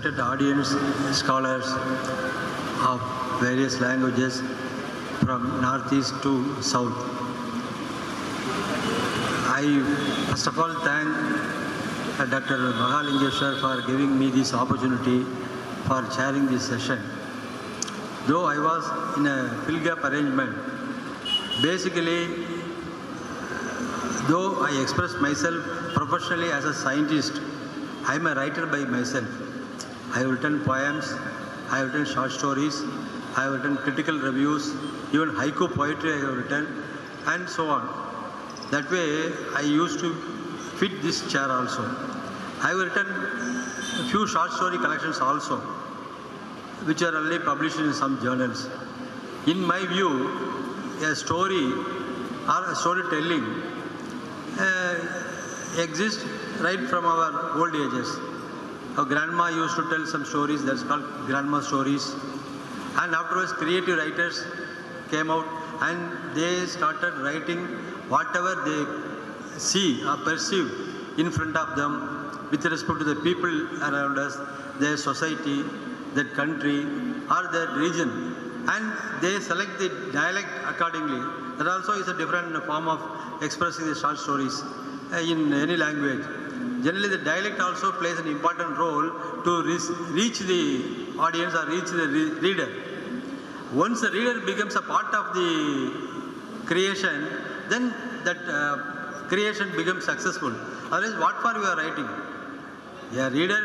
respected audience, scholars of various languages from northeast to south. I first of all thank Dr. Mahalingeshwar for giving me this opportunity for chairing this session. Though I was in a fill gap arrangement, basically, though I express myself professionally as a scientist, I am a writer by myself. I have written poems, I have written short stories, I have written critical reviews, even haiku poetry I have written, and so on. That way, I used to fit this chair also. I have written a few short story collections also, which are already published in some journals. In my view, a story or a storytelling exists right from our old ages. Our grandma used to tell some stories, that's called grandma stories. And afterwards, creative writers came out and they started writing whatever they see or perceive in front of them with respect to the people around us, their society, their country, or their region. And they select the dialect accordingly. That also is a different form of expressing the short stories in any language. Generally, the dialect also plays an important role to reach the audience or reach the reader. Once the reader becomes a part of the creation, then that creation becomes successful. Otherwise, what for you are writing? A reader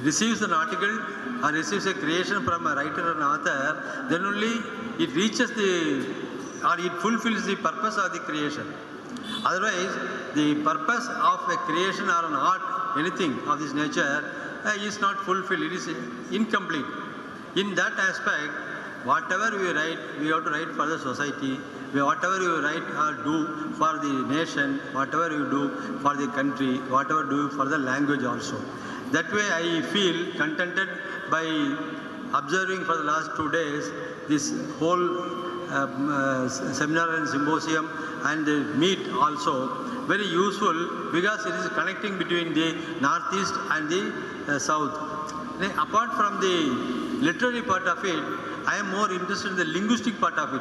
receives an article or receives a creation from a writer or an author, then only it reaches or it fulfills the purpose of the creation. Otherwise, the purpose of a creation or an art, anything of this nature, is not fulfilled, it is incomplete. In that aspect, whatever we write, we have to write for the society. Whatever you write or do for the nation, whatever you do for the country, whatever you do for the language also. That way I feel contented by observing for the last 2 days this whole seminar and symposium and the meet also very useful because it is connecting between the northeast and the south. Apart from the literary part of it, I am more interested in the linguistic part of it.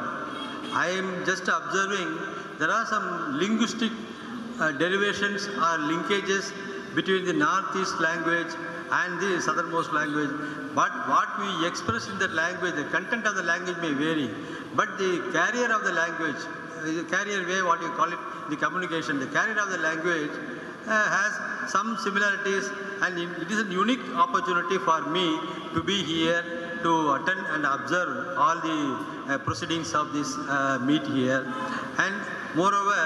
I am just observing there are some linguistic derivations or linkages between the northeast language and the southernmost language. But what we express in that language, the content of the language may vary, but the carrier of the language, the carrier way, what you call it, the communication, the carrier of the language has some similarities, and it is a unique opportunity for me to be here to attend and observe all the proceedings of this meet here. And moreover,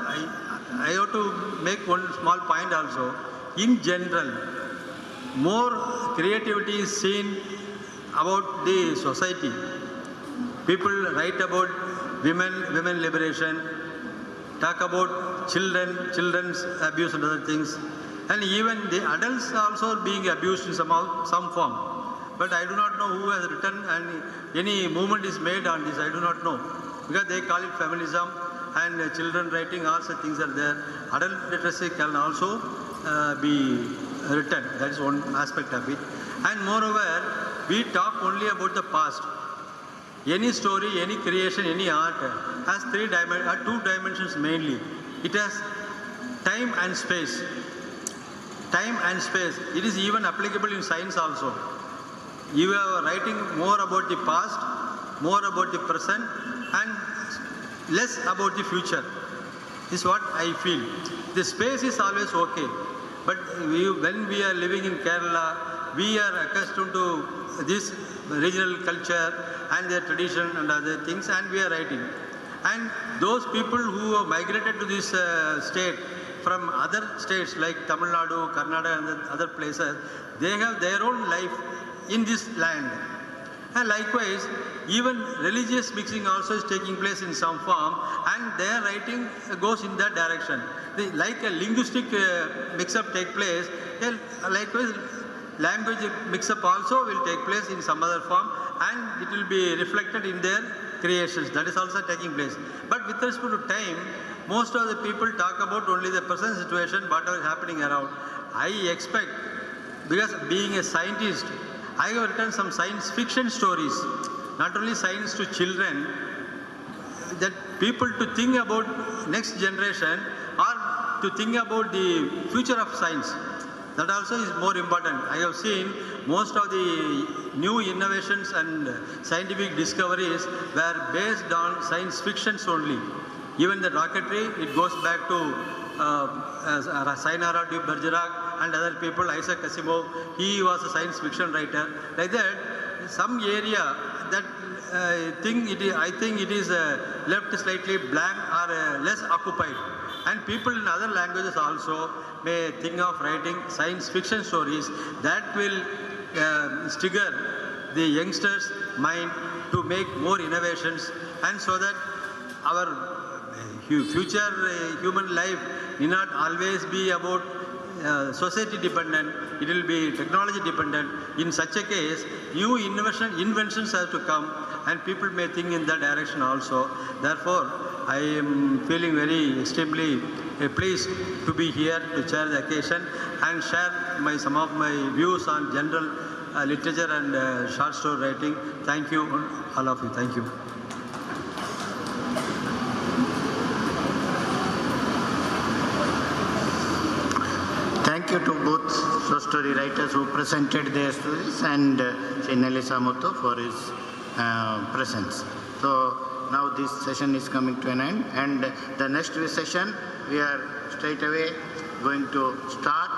I have to make one small point also. In general, more creativity is seen about the society. People write about women liberation, talk about children's abuse and other things, and even the adults also being abused in some form. But I do not know who has written and any movement is made on this, I do not know. Because they call it feminism and children writing, also things are there. Adult literacy can also be written, that is one aspect of it. And moreover, we talk only about the past. Any story, any creation, any art has two dimensions mainly. It has time and space. Time and space. It is even applicable in science also. You are writing more about the past, more about the present, and less about the future. This is what I feel. The space is always okay. But when we are living in Kerala, we are accustomed to this regional culture and their tradition and other things, and we are writing. And those people who have migrated to this state from other states like Tamil Nadu, Karnataka and other places, they have their own life in this land. And likewise, even religious mixing also is taking place in some form, and their writing goes in that direction. Like a linguistic mix-up take place, likewise language mix-up also will take place in some other form, and it will be reflected in their creations. That is also taking place. But with respect to time, most of the people talk about only the present situation, whatever is happening around. I expect because being a scientist, I have written some science fiction stories, not only science to children, that people to think about next generation or to think about the future of science. That also is more important. I have seen most of the new innovations and scientific discoveries were based on science fictions only. Even the rocketry, it goes back to Sayonara de Bergerac and other people, Isaac Asimov. He was a science fiction writer. Like that, some area that I think it is left slightly blank or less occupied. And people in other languages also may think of writing science fiction stories that will trigger the youngsters' mind to make more innovations, and so that our future human life need not always be about society dependent, it will be technology dependent. In such a case, new inventions have to come, and people may think in that direction also. Therefore, I am feeling very extremely pleased to be here to chair the occasion and share some of my views on general literature and short story writing. Thank you, all of you. Thank you. Thank you to both short story writers who presented their stories, and Chinele Samoto for his presence. So now this session is coming to an end, and the next session we are straight away going to start.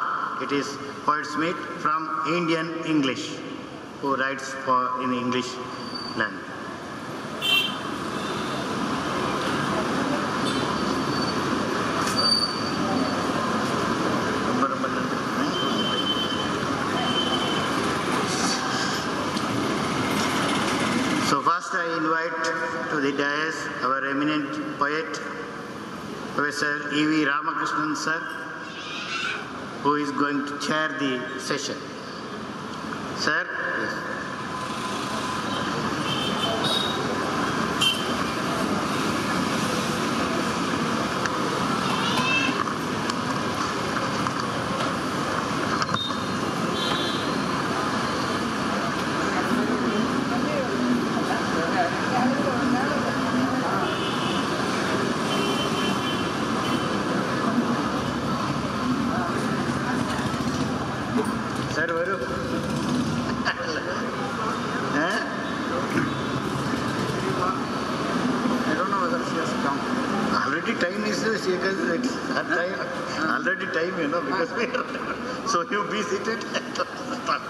It is Poetsmith from Indian English, who writes in English language. So first I invite to the dais our eminent poet, Professor E.V. Ramakrishnan sir, who is going to chair the session. Sir, yes. Sir, Varu. I don't know whether she has come. Already time is it's her time. Already time, because we are. So you be seated and start.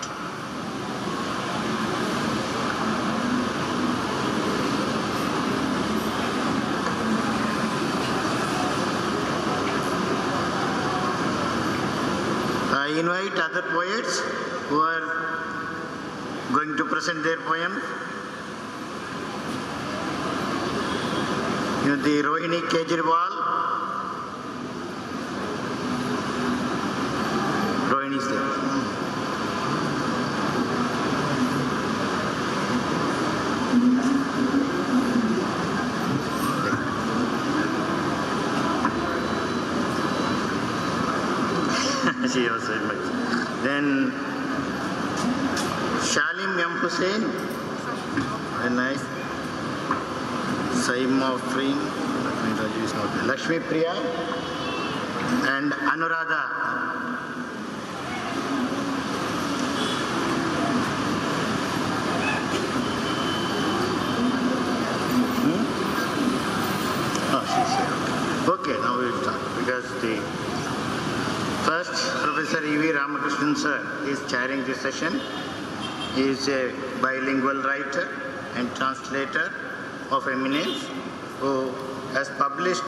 I invite other poets who are going to present their poem. The Rohini Kejriwal. Rohini is there. She also invites. Then Shalim M. Hussain, very nice. Saima Freen, Lakshmi Priya, and Anuradha. Oh, she's here. Okay, now we will start, because the first, Professor E.V. Ramakrishnan sir is chairing this session. He is a bilingual writer and translator of eminence who has published